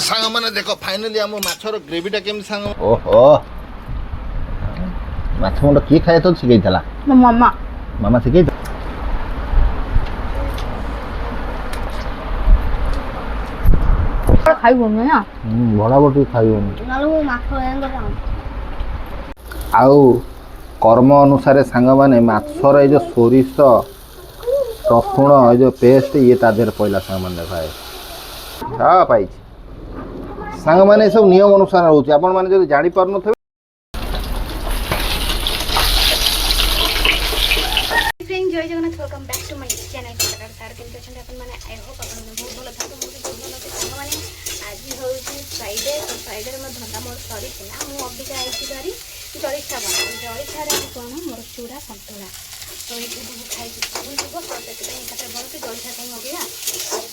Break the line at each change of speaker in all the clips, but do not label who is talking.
सांग मैंने देख फाइनाली आम माछर ग्रेवीटा केम सांग ओहो माछ मुंड किए खाए तो शिखई थला
ମୋ ମାମା
मामा शिखई
ଖାଇବୁନି ନା
ଭଡ଼ା ବଟି ଖାଇବନି
ନହେଲେ ମୁଁ ମାଛ
ଆଉ କର୍ମ ଅନୁସାରେ ସାଙ୍ଗମାନେ ମାଛର ଏଇ ଯେଉଁ ସୋରିଷ ରସୁଣ ଏଇ ଯେଉଁ ପେଷ୍ଟ ଇଏ ତା ଦେହରେ ପଇଲା ସାଙ୍ଗମାନେ ଦେଖାଏ ହଁ ପାଇଛି ସାଙ୍ଗମାନେ ଏସବୁ ନିୟମ ଅନୁସାରେ ରହୁଛି ଆପଣମାନେ ଯଦି ଜାଣିପାରୁନଥିବେ
ଜୟ Jagannath welcome back to my channel sir କେମିତି ଅଛନ୍ତି ଆପଣମାନେ ଆଇ ହୋପ୍ ଆପଣମାନେ ବହୁତ ଭଲ ଥାନ୍ତୁ ମୁଁ ବି ବହୁତ ଭଲ ଅଛି ସାଙ୍ଗମାନେ ଆଜି ହେଉଛି ଫ୍ରାଇଡ଼େ ତ ଫ୍ରାଇଡ଼େରେ ମୋ ଧନ୍ଦା ମୋର ସରିଥିଲା ମୁଁ ଅବିକା ଆଇଛି ଧରି ଜଳଖିଆ ବନାଉ ଜଳଖିଆରେ ଆଜି କ'ଣ ମୋର ଚୁଡ଼ା ସନ୍ତୁଳା ତ ଏଇଠି ସବୁ ଖାଇକି ସ୍କୁଲ ଯିବ ତ ସେଥିପାଇଁ ଏକାଥରେ ବଳୁଛି ଜଳଖିଆ ପାଇଁ ମଗେଇବା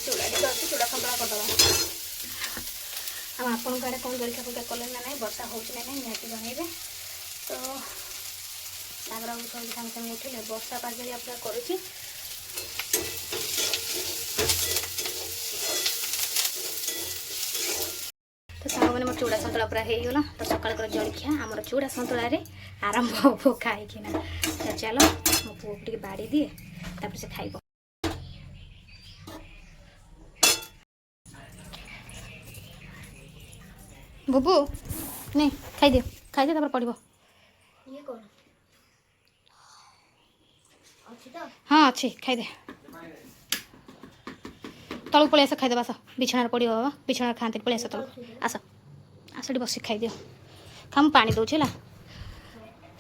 ଚୁଡ଼ା ଟିକେ ଅଛି ଚୁଡ଼ା ସନ୍ତୁଳା କରିଦେବା ଆଉ ଆପଣଙ୍କ ଆଡ଼େ କ'ଣ ଜଳଖିଆ ଫଳଖିଆ କଲେଣି ନା ନାହିଁ ବର୍ଷା ହେଉଛି ନା ନାହିଁ ନିହାତି ଜଣାଇବେ ତ ତାପରେ ଆଉ ସବୁ ସାଙ୍ଗେ ସାଙ୍ଗେ ଉଠିଲେ ବର୍ଷା ପାଗରେ ପୁରା କରୁଛି ତ ସାଙ୍ଗମାନେ ମୋର ଚୁଡ଼ା ସନ୍ତୁଳା ପୁରା ହେଇଗଲା ତ ସକାଳର ଜଳଖିଆ ଆମର ଚୁଡ଼ା ସନ୍ତୁଳାରେ ଆରମ୍ଭ ହବ ଖାଇକିନା ତ ଚାଲ ମୋ ପୁଅକୁ ଟିକେ ବାଡ଼ି ଦିଏ ତାପରେ ସେ ଖାଇବ ବୁବୁ ନେ ଖାଇଦିଅ ତାପରେ ପଡ଼ିବ ଇଏ କ'ଣ हाँ अच्छी खाई दे तलू पलि आस खाईदे आस बिछाण पड़ो बाबा बिछाण खाते पलि आस तलू आस आस बस खाई दियो खा मुझे पानी दूसरी है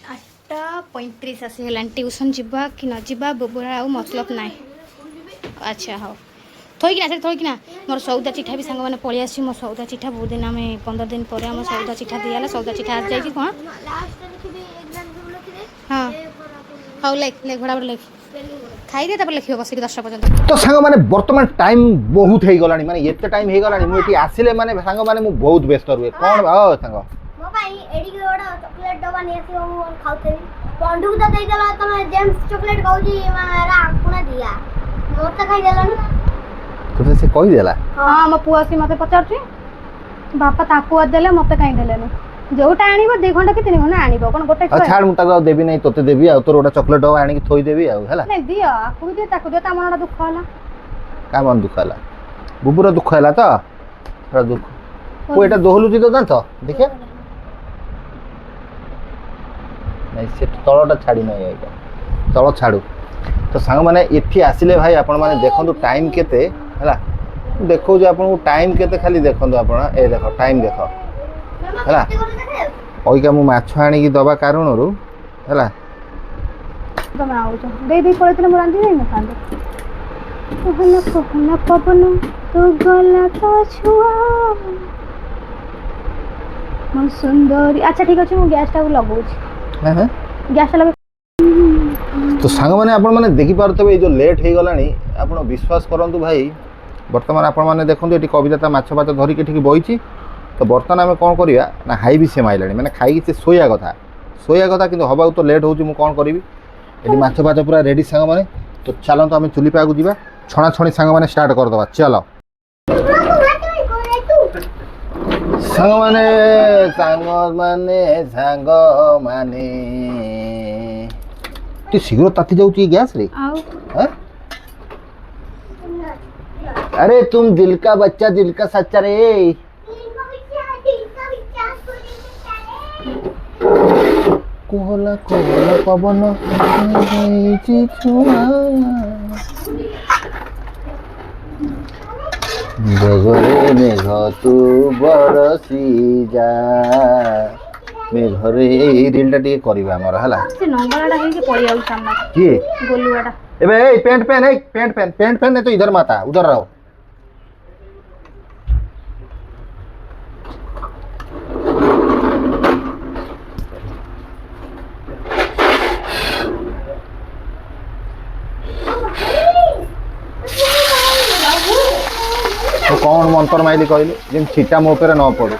8:35 आसीगला ट्यूशन जावा कि न जावा बुबुरा आ मतलब ना अच्छा हाँ थोकिना से थोकिना मोर सौदा चिठा भी सांग मैंने पलि आसी मो सौदा चिठा बहुत दिन आम 15 दिन पर आम सौदा चिठा दिगला सौदा चिठा आ जाए कौन हाँ हाँ लेख लेख घोड़ा लेख खाई दे लिख बस 10 पर्यंत तो सांग मैंने बर्तमान टाइम बहुत हो गलानी माने एते टाइम हो गलानी मुझे आसिले माने सांग माने मु बहुत व्यस्त रुए कौन भाव सांग मो भाई एडी के बड़ा चॉकलेट डबा ने आसी हम खाउते पंडू तो दे देला तमे जेम्स चॉकलेट खाउजी मारा कुना दिया मोते खाई देला न तो से कहि देला हां मो पुआ सी मते पचारची बापा ताकू देले मते काई देले जोटा आनिबो 2 घंटा कि 3 घंटा आनिबो कोन गोटे छाड़ मुटा देबी नै तोते देबी आ तोर गोटा चॉकलेट डबा आनी थोई देबी आ हैला नै दियो आकु दे ताकु दे ता मनडा दुख होला का मन दुख होला बुबुरा दुख होला त रा दुख को एटा दोहलु जी तो जान तो देखिए नै से तळटा छाडी नै एटा तळ छाडू तो सांग माने एठी आसिले भाई आपण माने देखंतु टाइम केते हैला देखौ जे आपण टाइम केते खाली देखंतु आपण ए देखो टाइम देखो हैला ओइका मु माछ आनी की दबा कारणरू हैला तमे आउ छ दे दे पळेतले मु रांधी नै न कांदे कहला पवन तो गला तो छुआ मन सुंदरी अच्छा ठीक अछि मु गैस टा लगौ छी हां गैस टा लगे तो सांग माने आपण माने देखि पारतबे ए जो लेट हे गलानी आपण विश्वास करंतु भाई वर्तमान आपण माने देखंतु एटी कविता माछ भात धरि के ठीक बइची तो बर्तमान आम कौन करवा ना हाई भी सेम आइलानी मैंने खाई से शोया कथा कि हवा तो लेट हो कौन करी ये माछ भात पूरा रेडी सांग माने तो चलते आम चुली पाक जा छणा छणी सांग माने स्टार्ट करदे चल सांग माने तू शीघ्र ताती जाऊ गैस रे अरे तुम दिल का बच्चा दिल का सच्चा रे कोहला कोहला पवन मेघरे मेघ तू बरसी जा मेघरे रीलटा टिके करबा हमर हला से नंबरटा हे के पड़ी आउ सामना की गोलुवाटा एबे ए पेंट पेन नहीं तो इधर माता उधर रहो तो कौन मंत्र माइली कहली जेम छिटा मो ऊपर न पड़ू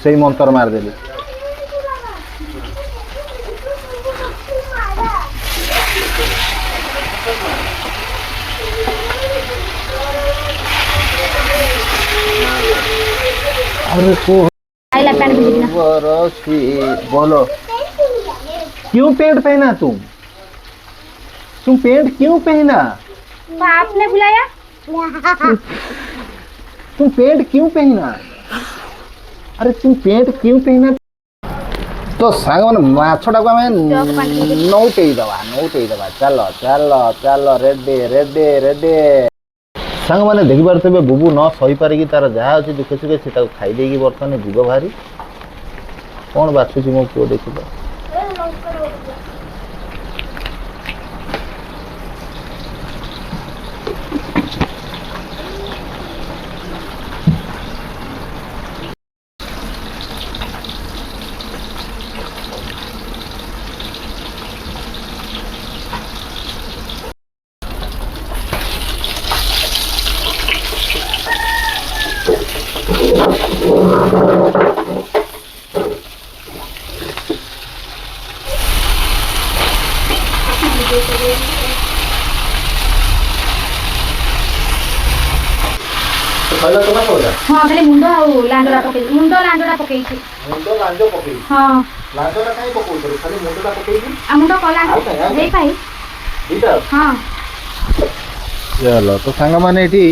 से मंत्र मारदेली
अरे को
आइला पैंट भी ना
बरसी बोलो क्यों पैंट पहना तुम पैंट क्यों पहना
तो आपने बुलाया
तुम पैंट क्यों पहना अरे तुम पैंट क्यों पहना तो सांग मैंने माछटा को आम नौटे दबा चल चल चल रेडी रेडी रेडी सांग मैंने देखी पारे बुबू न सही पारिकी तार जहाँ अच्छे दुखे सुखे से खाई देगी बर्तमान जीव बाहरी कौन बाछुची मो पुओ देख
हाँ खाली मुंड आउ लांडोरा पके मुंड लांडोरा पके
मुंडो लांजो पकई
हाँ
लांजोटा काई पकौतरो खाली मुंडोटा पकईबी
आ मुंड कला दे पाई
दीटा
हाँ
चलो तो सांग माने एठी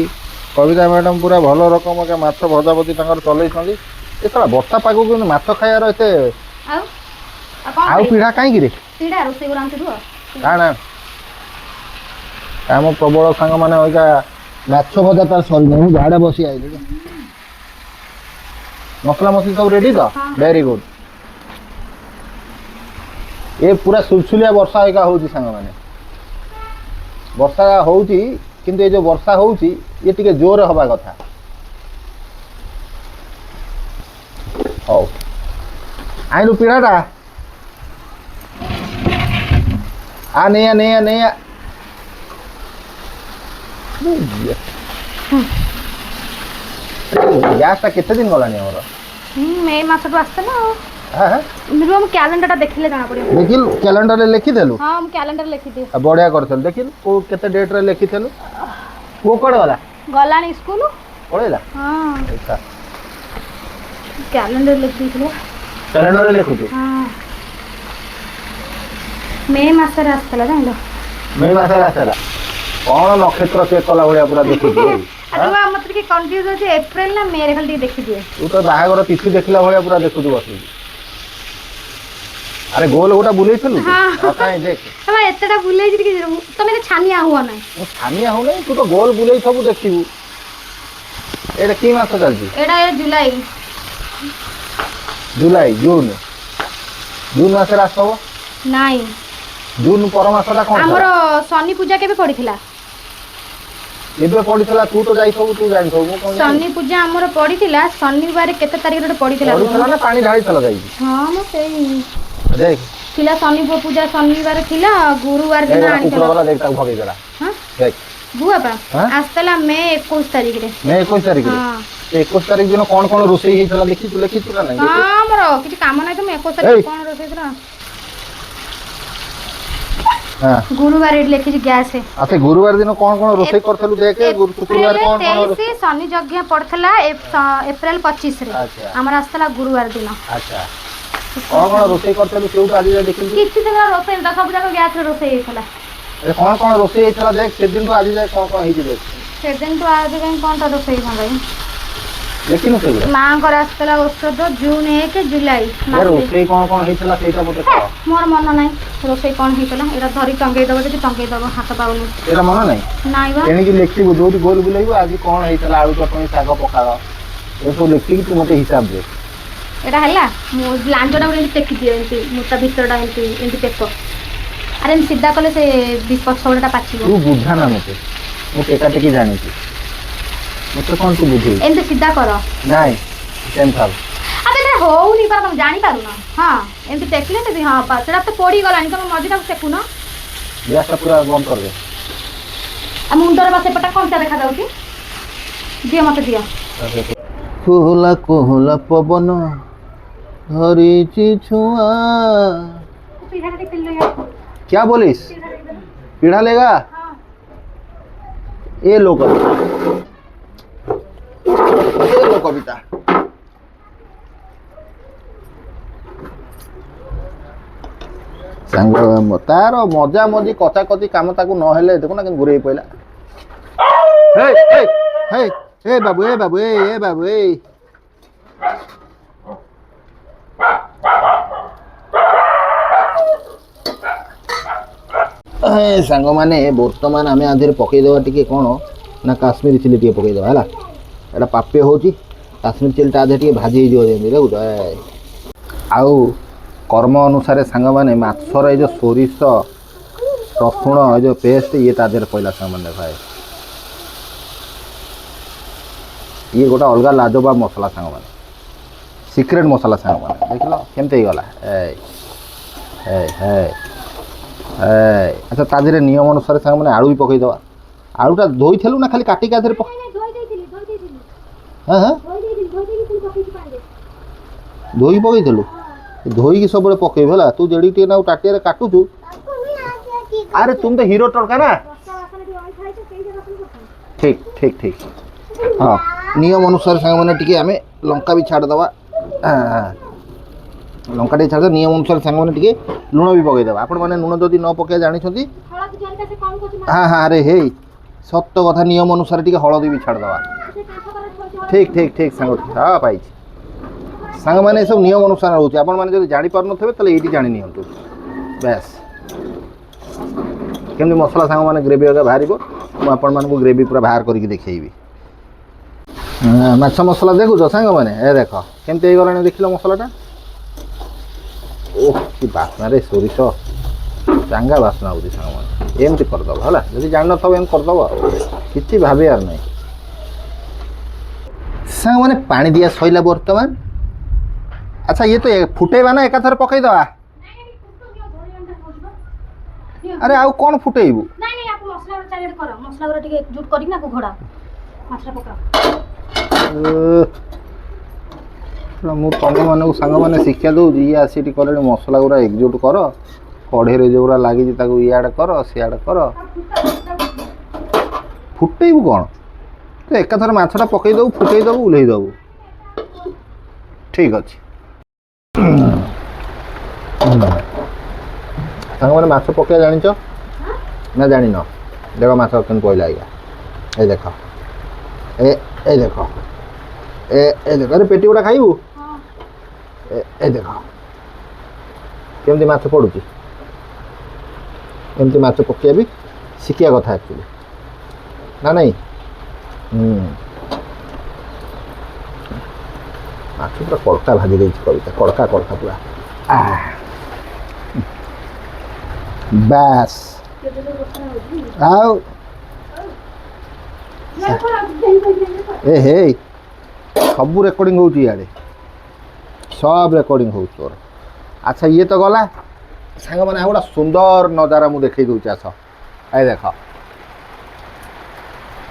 कविता मैडम पूरा भल रकम के माछ भजा भजी तांकर चलैछंदी ए साला वर्षा पागो के माछ खायार एते
आउ आ कौन
आउ पीढ़ा काई गिरे
पीड़ा रोसे गुराम से दुआ
काना काम प्रबल सांग माने ओइका माछ भजा तार सरी नहीं झाड़ा बसी आइले मसला मसली सब रेडी तो
हाँ।
वेरी गुड ये पूरा सुलसुलिया वर्षा एका होउची सांग माने वर्षा होउची किंतु ये जो वर्षा होउची ये टिके जोर हवा कथा हौ आइलु पीड़ाटा आ नहीं गैस केते दिन गलानी हमर
मे मास तो आस्ते ना
हां
मेरे हम कैलेंडर टा देखले जाना पड़ियो
देखिल कैलेंडर रे लिखि देलु
हां हम कैलेंडर लिखि दे
बढ़िया करथल देखिल को केते डेट रे लिखि थेलु को कोड वाला
गलानी स्कूल
पळेला
हां
अच्छा
कैलेंडर लिख दिलो
कैलेंडर रे लिखु तू
हां मे मास रे आस्तेला जानिलो
मे मास रे आसला कोन नक्षत्र चेक कला भलिया पूरा देखि दे
अरे बा मत के कंफ्यूज हो जे अप्रैल ना मे रे खाली देखि दिए
तू तो बाहागर तिथि देखला भलिया पूरा देखु तू बसि अरे गोल गोटा बुलेई थलु
हाँ।
काई देख
तबा एतडा बुलै जे कि तमे छानिया हुआ नै
मो छानिया हो नहीं तू तो गोल बुलेई सब देखिबू एटा की मास चलजी
एडा ए जुलाई
जुलाई जून जून मास रे आसबो
नाइ
जून पर मासटा कोन
हमर शनि पूजा केबे पड़िथिला
एबे पडितला तू तो जाई सब तू जानि सब कोन
शनि पूजा हमर पड़िथिला शनिवार केते तारिख रे पड़िथिला
पडितला ना पानी ढाई चला जाई
हां म सेई
देख
थिला शनि पूजा शनिवार थिला गुरुवार दिन आनी
कुकुर वाला देख ताऊ भगे जरा
हां
देख
बुआ बा
हाँ?
आस्तला मे 21 तारिख रे
मैं 21 तारिख
हां
21 तारिख दिन कौन कौन रोसई हेतला लिखि तू ना नहीं
हां हमर किछि काम नै तो मे 21 तारिख कोन रोसे थिला
हां
गुरुवार रे लिखि गैस है
अच्छा गुरुवार दिन कौन कौन रोसई करथलु देख शुक्रवार कौन कौन
23 शनि यज्ञ पड़थला अप्रैल 25 रे
अच्छा
हमर आस्तला गुरुवार दिन
अच्छा कौन कौन रोसई करथलु केउ आज देखि
किछि दिन रोसे दा सब जगह गैस रे रोसे हेतला
ए कौन कौन रोसई हेतला देख से दिन तो आज जाए कौन कौन हेति देख
से दिन तो आज कहीं कोन ता रोसे भाई
लेकिन से
मां कर आस्तला औषध जून 1 जुलाई
यार रोसई कौन कौन हेतला सेटा मते कह
मोर मन नाही रोसे कोन हेतला एरा धरी टंगेई दबो जे टंगेई दबो हाथ पाउनु
एरा मन नहीं
नाही बा
एनी की लिखिबो जोटी गोल बुलाइबो आज कौन हेतला आलू चटनी साग पकाओ ए सब लिखि तू मते हिसाब दे
एटा हला मो लांजोडा उडी टेकी दियो एंती मोटा भीतरडा एंती पेपर अरे सीधा कले से विपक्ष ओडा पाछिबो
तू बुझा ना मते मु टेका टेकी जानि छी मते कौन तू बुझी
एंती सीधा करो
नहीं टेंथल
अबे रे होउनी पर हम जानि पारु ना हां एंती टेकले ते हां पास एटा तो पड़ी गलानी तुम मझिटा टेकु ना
गैस पूरा बंद कर दे
आ मुंडर बासे पटा कोन सा देखा जाउची दियो मते दियो
कोहला कोहला पवन धरिची छुआ
पीढ़ा के तिल लगा
क्या बोलिस पीढ़ा लेगा
हां
ये लो कविता ସାଙ୍ଗ ତାର ମଜା ମଜି କଚା କଚି କାମ ତାକୁ ନହେଲେ ଦେଖୁନା କିନ୍ତୁ ଘୁରେଇ ପଇଲା। ଏ ବାବୁ ଏ ବାବୁ ଏ ବାବୁ ଏ ସାଙ୍ଗମାନେ ବର୍ତ୍ତମାନ ଆମେ ଆଧିରେ ପକେଇଦେବା ଟିକେ କ'ଣ ନା କାଶ୍ମୀରୀ ଚିଲି ଟିକେ ପକେଇଦେବା ହେଲା। ଏଇଟା ପାପେ ହେଉଛି କାଶ୍ମୀରୀ ଚିଲିଟା ଆଧିରେ ଟିକେ ଭାଜି ହେଇଯିବ ଯେମିତି ଦେଖୁଛ। ଆଉ କର୍ମ ଅନୁସାରେ ସାଙ୍ଗମାନେ ମାଛର ଏଇ ଯେଉଁ ସୋରିଷ ରସୁଣ ଏ ଯେଉଁ ପେଷ୍ଟ ଇଏ ତା ଦେହରେ ପଇଲା ସାଙ୍ଗମାନେ ଦେଖାଏ। ଇଏ ଗୋଟେ ଅଲଗା ଲାଜବାବ ମସଲା ସାଙ୍ଗମାନେ, ସିକ୍ରେଟ୍ ମସଲା ସାଙ୍ଗମାନେ। ଦେଖିଲ କେମିତି ହେଇଗଲା। ଆଚ୍ଛା ତା ଦେହରେ ନିୟମ ଅନୁସାରେ ସାଙ୍ଗମାନେ ଆଳୁ ବି ପକେଇଦେବା। ଆଳୁଟା ଧୋଇଥିଲୁ ନା ଖାଲି କାଟିକି ତା ଦେହରେ ଧୋଇକି ପକେଇଥିଲୁ? ଧୋଇକି ସବୁବେଳେ ପକେଇବୁ ହେଲା। ତୁ ଯେଡ଼ିକି ଟିକେ ନାକୁ ତାଟିଆରେ କାଟୁଛୁ। ଆରେ ତୁମ ତ ହିରୋ ଟଙ୍କା ନା। ଠିକ୍ ଠିକ୍ ଠିକ୍ ହଁ ନିୟମ ଅନୁସାରେ ସାଙ୍ଗମାନେ ଟିକେ ଆମେ ଲଙ୍କା ବି ଛାଡ଼ିଦେବା। ଲଙ୍କା ଟିକେ ଛାଡ଼ିଦେବା ନିୟମ ଅନୁସାରେ ସାଙ୍ଗମାନେ ଟିକେ ଲୁଣ ବି ପକେଇଦେବା। ଆପଣମାନେ ଲୁଣ ଯଦି ନ ପକେଇବା ଜାଣିଛନ୍ତି ଆରେ ହେଇ ସତ କଥା ନିୟମ ଅନୁସାରେ ଟିକେ ହଳଦୀ ବି ଛାଡ଼ିଦେବା। ଠିକ୍ ଠିକ୍ ଠିକ୍ ସାଙ୍ଗ ହଁ ପାଇଛି। ସାଙ୍ଗମାନେ ଏସବୁ ନିୟମ ଅନୁସାରେ ରହୁଛି। ଆପଣମାନେ ଯଦି ଜାଣିପାରୁନଥିବେ ତାହେଲେ ଏଇଠି ଜାଣି ନିଅନ୍ତୁ। ବେସ୍ କେମିତି ମସଲା ସାଙ୍ଗମାନେ ଗ୍ରେଭି ଆଗା ବାହାରିବ ମୁଁ ଆପଣମାନଙ୍କୁ ଗ୍ରେଭି ପୁରା ବାହାର କରିକି ଦେଖେଇବି। ମାଛ ମସଲା ଦେଖୁଛ ସାଙ୍ଗମାନେ ଏ ଦେଖ କେମିତି ହେଇଗଲାଣି ଦେଖିଲ ମସଲାଟା। ଓଃ କି ବାସ୍ନାରେ ସୋରିଷ ଚାଙ୍ଗା ବାସ୍ନା ହେଉଛି ସାଙ୍ଗମାନେ। ଏମିତି କରିଦେବ ହେଲା। ଯଦି ଜାଣିନଥିବ ଏମିତି କରିଦେବ ଆଉ କିଛି ଭାବିବାର ନାହିଁ। ସାଙ୍ଗମାନେ ପାଣି ଦିଆ ସଇଲା ବର୍ତ୍ତମାନ। ଆଚ୍ଛା ଇଏ ତ ଫୁଟେଇବା ନା ଏକାଥରେ ପକେଇଦେବା? ଆରେ ଆଉ କ'ଣ ଫୁଟେଇବୁ? ମୁଁ ତମମାନଙ୍କୁ ସାଙ୍ଗମାନେ ଶିକ୍ଷା ଦେଉଛି। ଇଏ ଆସି ଏଠି କଲେଣି ମସଲା ଗୁଡ଼ା ଏକଜୁଟ କର, କଢ଼େଇରେ ଯେଉଁଗୁଡ଼ା ଲାଗିଛି ତାକୁ ଇଆଡ଼େ କର ସିଆଡ଼େ କର। ଫୁଟେଇବୁ କ'ଣ? ତ ଏକାଥରେ ମାଛଟା ପକେଇଦେବୁ ଫୁଟେଇଦେବୁ ଓହ୍ଲେଇ ଦେବୁ। ଠିକ୍ ଅଛି ସାଙ୍ଗମାନେ ମାଛ ପକେଇବା ଜାଣିଛ ନା ଜାଣିନ? ଦେଖ ମାଛ କେମିତି ପଇଲା ଆଜ୍ଞା। ଏ ଦେଖ ଏ ଦେଖ ଏ ଦେଖ ଆରେ ପେଟି ଗୁଡ଼ା ଖାଇବୁ? ଏ ଦେଖ କେମିତି ମାଛ ପଡ଼ୁଛି। ଏମିତି ମାଛ ପକେଇବା ବି ଶିଖିବା କଥା ଆକ୍ଚୁଆଲି ନା ନାଇଁ? ମାଛ ପୁରା କଡ଼କା ଭାଜି ଦେଇଛି କବିତା। କଡ଼କା କଡ଼କା ପୁରା ବାସ୍। ଆଉ ଏ ହେ ସବୁ ରେକର୍ଡ଼ିଂ ହେଉଛି ଇଆଡ଼େ ସବ ରେକର୍ଡ଼ିଂ ହେଉଛି ତୋର। ଆଚ୍ଛା ଇଏ ତ ଗଲା ସାଙ୍ଗମାନେ। ଆଉ ଗୋଟେ ସୁନ୍ଦର ନଜାରା ମୁଁ ଦେଖେଇ ଦେଉଛି ଆସ। ଏ ଦେଖ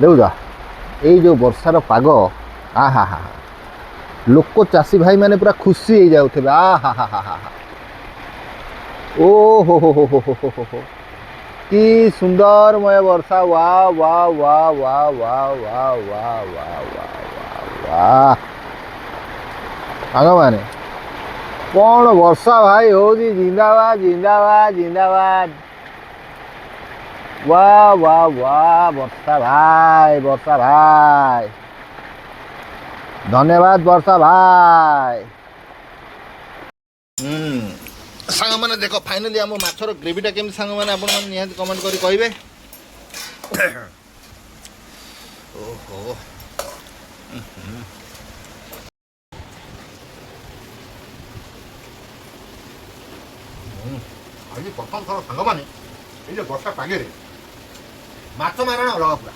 ଦେଖୁଛ ଏଇ ଯେଉଁ ବର୍ଷାର ପାଗ ଲୋକ ଚାଷୀ ଭାଇମାନେ ପୁରା ଖୁସି ହେଇଯାଉଥିବେ। ଓ ହୋ ହୋ ହୋ ହୋ ହୋ ହୋ ହୋ କି ସୁନ୍ଦରମୟ ବର୍ଷା। ୱା ୱା ୱା ୱା ୱା ୱା ୱା ୱା ୱା ୱା ସାଙ୍ଗମାନେ କ'ଣ ବର୍ଷା ଭାଇ ହେଉଛି। ଜିନ୍ଦାବାଦ ଜିନ୍ଦାବାଦ ଜିନ୍ଦାବାଦ। ୱା ୱା ୱା ବର୍ଷା ଭାଇ ଧନ୍ୟବାଦ ବର୍ଷା ଭାଇ। ସାଙ୍ଗମାନେ ଦେଖ ଫାଇନାଲି ଆମ ମାଛର ଗ୍ରେଭିଟା କେମିତି ସାଙ୍ଗମାନେ ଆପଣମାନେ ନିହାତି କମେଣ୍ଟ କରି କହିବେ। ଓହୋ ଆଜି ପ୍ରଥମ ଥର ସାଙ୍ଗମାନେ ଏଇ ଯେଉଁ ବର୍ଷା ପାଗରେ ମାଛ ମାରଣ ଅଲଗା ପୁରା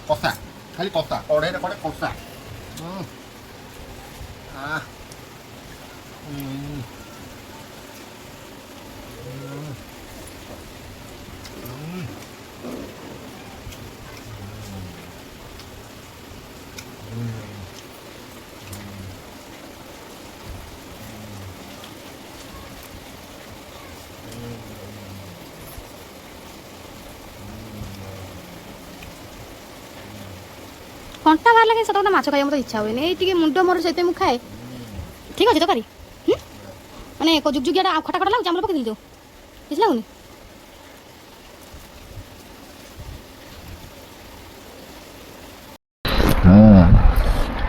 କଷା ଖାଲି କଷା କଢ଼େଇରେ କଡ଼େ କଷା।
କଣ୍ଟା ବାହାରିଲା କି ସତ କଥା ମାଛ ଖାଇବା ମୋତେ ଇଚ୍ଛା ହୁଏନି। ଏଇ ଟିକେ ମୁଣ୍ଡ ମୋର ସେଇଥିପାଇଁ ମୁଁ ଖାଏ। ଠିକ୍ ଅଛି ତରକାରୀ ମାନେ ଯୁଗିଆଟା ଖଟା ଖଟା ଲାଗୁଛି ଆମର ପକେଇ ଦେଇ କିଛି ଲାଗୁନି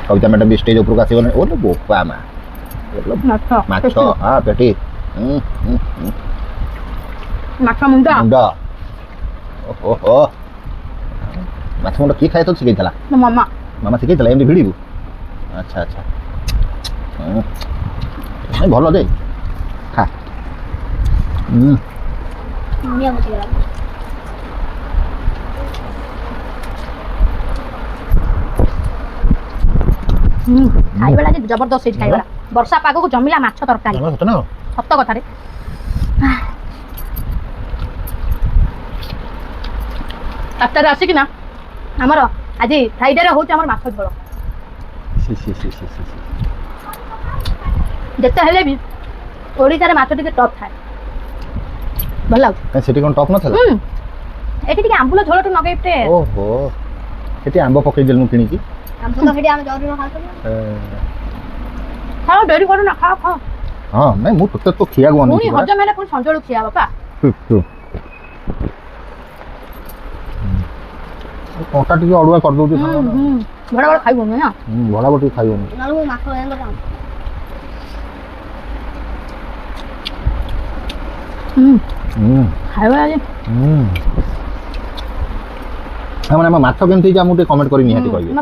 କବିତା ମ୍ୟାଡ଼ାମ୍ ବି ଷ୍ଟେଜ୍ ଉପରକୁ ଆସିଗଲେ ଓଲେ ବୋପା ମା ମାଛ ହଁ ପେଟି
ମାଛ ମୁଣ୍ଡ
ମୁଣ୍ଡ ଓହୋ ମାଛ ମୁଣ୍ଡ କିଏ ଖାଇବା ତ ଶିଖେଇଥିଲା
ମୋ ମାମା
ମାମା ଶିଖେଇଥିଲା ଏମିତି ଭିଡ଼ିବୁ ଆଚ୍ଛା ଆଚ୍ଛା ଭଲ ଯେ ଖା
ଖାଇବାଟା ଯେ ଜବରଦସ୍ତ ହେଇଛି ଖାଇବାଟା ବର୍ଷା ପାଗକୁ ଜମିଲା ମାଛ ତରକାରୀ ସତ କଥାରେ ରାସ୍ତାରେ ଆସିକି ନା ଆମର ଆଜି ଫ୍ରାଇଡେରେ ହଉଛି ଆମର ମାଛ ଝୋଳ ଯେତେ ହେଲେ ବି ଓଡ଼ିଶାରେ ମାଛ ଟିକେ ଟପ୍ ଥାଏ ଭଲ ଲାଗୁଛି
ସେଠି କ'ଣ ଟପ୍ ନଥିଲା
ଏଠି ଟିକେ ଆମ୍ବୁଲ ଝୋଳ ଟିକେ ନଗେଇଟେ
ଓହୋ ସେଠି ଆମ୍ବ ପକେଇଦେଲୁ ମୁଁ କିଣିକି
ଖାଅ ଡେରି କରୁ ନା ଖାଅ ଖାଅ
ହଁ ନାଇଁ ମୁଁ ତୋତେ ତ ଖିଆକୁ
ପୁଣି
ଅନେଇଛି
ହଜମ ହେଲେ ପୁଣି ସଞ୍ଜବେଳକୁ ଖିଆ ବାପା
କଣ୍ଟା ଟିକେ ଅଡୁଆ କରିଦଉଛି
ବଡ଼ ବଡ଼ ଖାଇବୁନି ନା
ଭଡ଼ା ଟିକେ ଖାଇବନି
ଖାଇବା ଆଜି
ମାନେ ମାଛ କେମିତି ହେଇଛି ଆମକୁ ଟିକେ କମେଣ୍ଟ କରି ନିହାତି କହିବେ